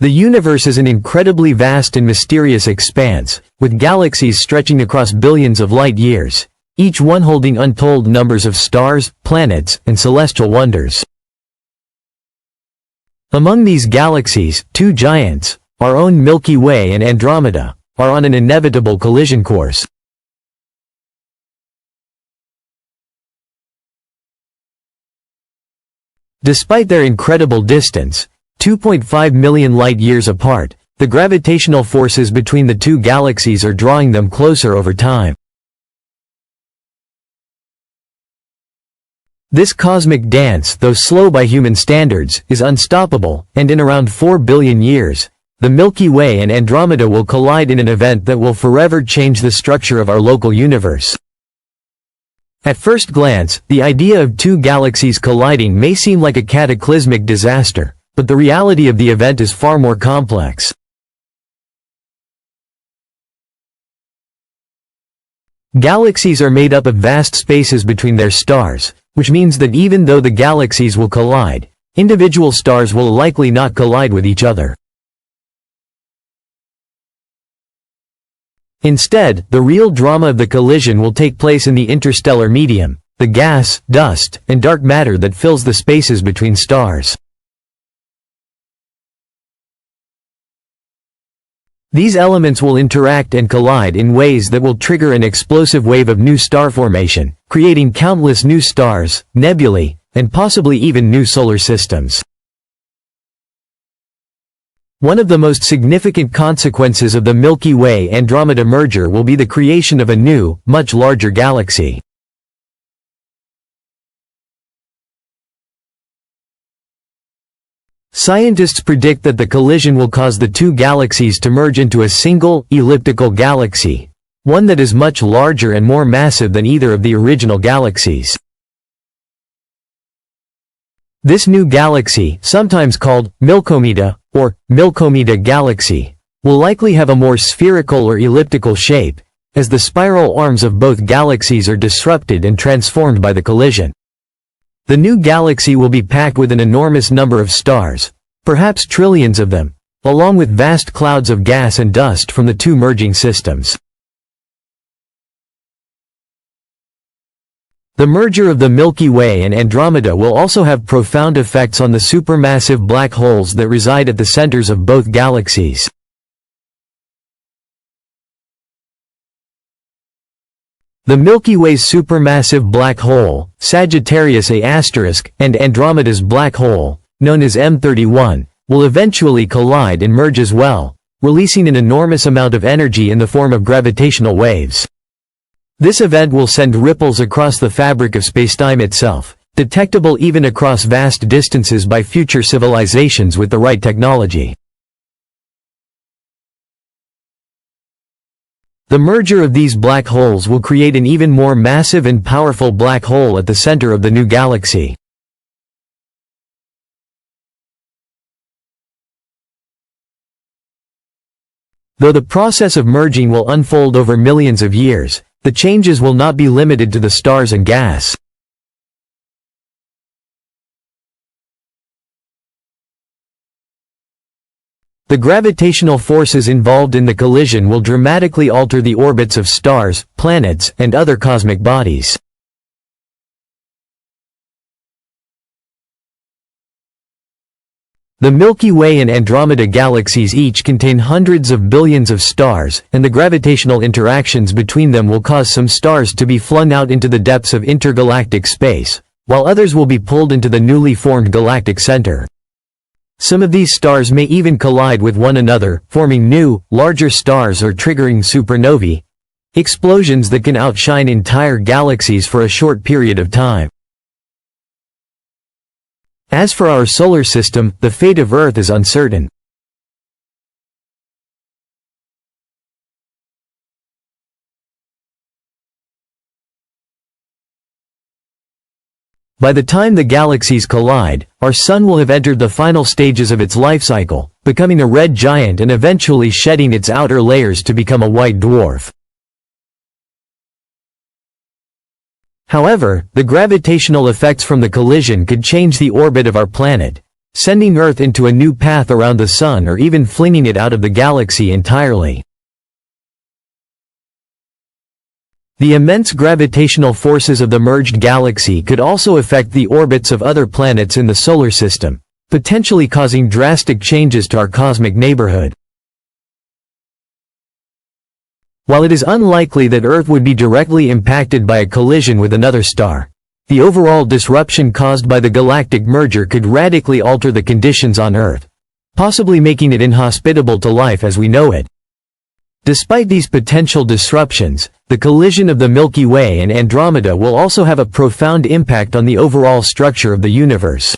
The universe is an incredibly vast and mysterious expanse, with galaxies stretching across billions of light-years, each one holding untold numbers of stars, planets, and celestial wonders. Among these galaxies, two giants, our own Milky Way and Andromeda, are on an inevitable collision course. Despite their incredible distance, 2.5 million light-years apart, the gravitational forces between the two galaxies are drawing them closer over time. This cosmic dance, though slow by human standards, is unstoppable, and in around 4 billion years, the Milky Way and Andromeda will collide in an event that will forever change the structure of our local universe. At first glance, the idea of two galaxies colliding may seem like a cataclysmic disaster, but the reality of the event is far more complex. Galaxies are made up of vast spaces between their stars, which means that even though the galaxies will collide, individual stars will likely not collide with each other. Instead, the real drama of the collision will take place in the interstellar medium, the gas, dust, and dark matter that fills the spaces between stars. These elements will interact and collide in ways that will trigger an explosive wave of new star formation, creating countless new stars, nebulae, and possibly even new solar systems. One of the most significant consequences of the Milky Way-Andromeda merger will be the creation of a new, much larger galaxy. Scientists predict that the collision will cause the two galaxies to merge into a single, elliptical galaxy, one that is much larger and more massive than either of the original galaxies. This new galaxy, sometimes called Milkomeda or Milkomeda Galaxy, will likely have a more spherical or elliptical shape, as the spiral arms of both galaxies are disrupted and transformed by the collision. The new galaxy will be packed with an enormous number of stars, perhaps trillions of them, along with vast clouds of gas and dust from the two merging systems. The merger of the Milky Way and Andromeda will also have profound effects on the supermassive black holes that reside at the centers of both galaxies. The Milky Way's supermassive black hole, Sagittarius A*, and Andromeda's black hole, known as M31, will eventually collide and merge as well, releasing an enormous amount of energy in the form of gravitational waves. This event will send ripples across the fabric of spacetime itself, detectable even across vast distances by future civilizations with the right technology. The merger of these black holes will create an even more massive and powerful black hole at the center of the new galaxy. Though the process of merging will unfold over millions of years, the changes will not be limited to the stars and gas. The gravitational forces involved in the collision will dramatically alter the orbits of stars, planets, and other cosmic bodies. The Milky Way and Andromeda galaxies each contain hundreds of billions of stars, and the gravitational interactions between them will cause some stars to be flung out into the depths of intergalactic space, while others will be pulled into the newly formed galactic center. Some of these stars may even collide with one another, forming new, larger stars or triggering supernovae, explosions that can outshine entire galaxies for a short period of time. As for our solar system, the fate of Earth is uncertain. By the time the galaxies collide, our Sun will have entered the final stages of its life cycle, becoming a red giant and eventually shedding its outer layers to become a white dwarf. However, the gravitational effects from the collision could change the orbit of our planet, sending Earth into a new path around the Sun or even flinging it out of the galaxy entirely. The immense gravitational forces of the merged galaxy could also affect the orbits of other planets in the solar system, potentially causing drastic changes to our cosmic neighborhood. While it is unlikely that Earth would be directly impacted by a collision with another star, the overall disruption caused by the galactic merger could radically alter the conditions on Earth, possibly making it inhospitable to life as we know it. Despite these potential disruptions, the collision of the Milky Way and Andromeda will also have a profound impact on the overall structure of the universe.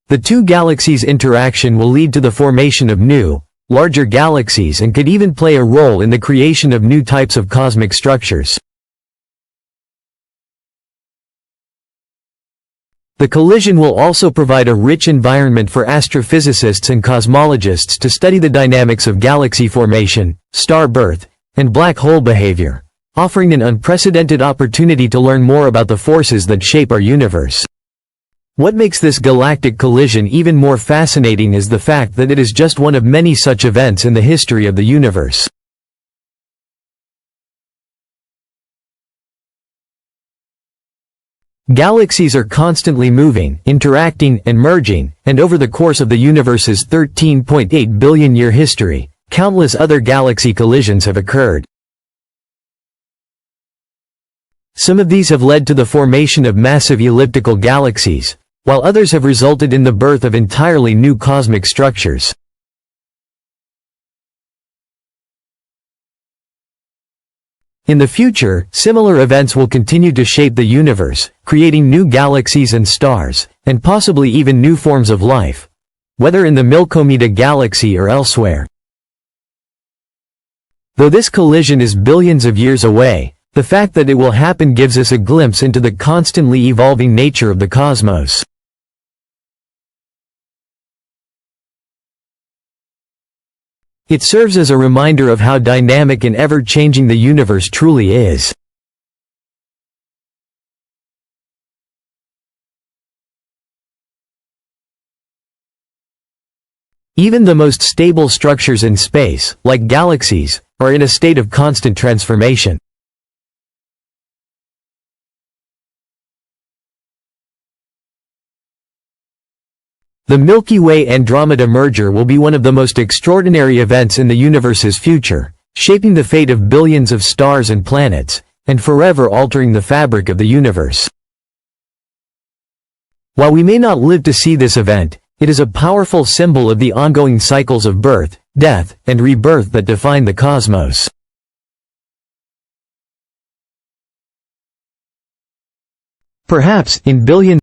The two galaxies' interaction will lead to the formation of new, larger galaxies and could even play a role in the creation of new types of cosmic structures. The collision will also provide a rich environment for astrophysicists and cosmologists to study the dynamics of galaxy formation, star birth, and black hole behavior, offering an unprecedented opportunity to learn more about the forces that shape our universe. What makes this galactic collision even more fascinating is the fact that it is just one of many such events in the history of the universe. Galaxies are constantly moving, interacting, and merging, and over the course of the universe's 13.8 billion-year history, countless other galaxy collisions have occurred. Some of these have led to the formation of massive elliptical galaxies, while others have resulted in the birth of entirely new cosmic structures. In the future, similar events will continue to shape the universe, creating new galaxies and stars, and possibly even new forms of life, whether in the Milky Galaxy or elsewhere. Though this collision is billions of years away, the fact that it will happen gives us a glimpse into the constantly evolving nature of the cosmos. It serves as a reminder of how dynamic and ever-changing the universe truly is. Even the most stable structures in space, like galaxies, are in a state of constant transformation. The Milky Way-Andromeda merger will be one of the most extraordinary events in the universe's future, shaping the fate of billions of stars and planets, and forever altering the fabric of the universe. While we may not live to see this event, it is a powerful symbol of the ongoing cycles of birth, death, and rebirth that define the cosmos. Perhaps, in billions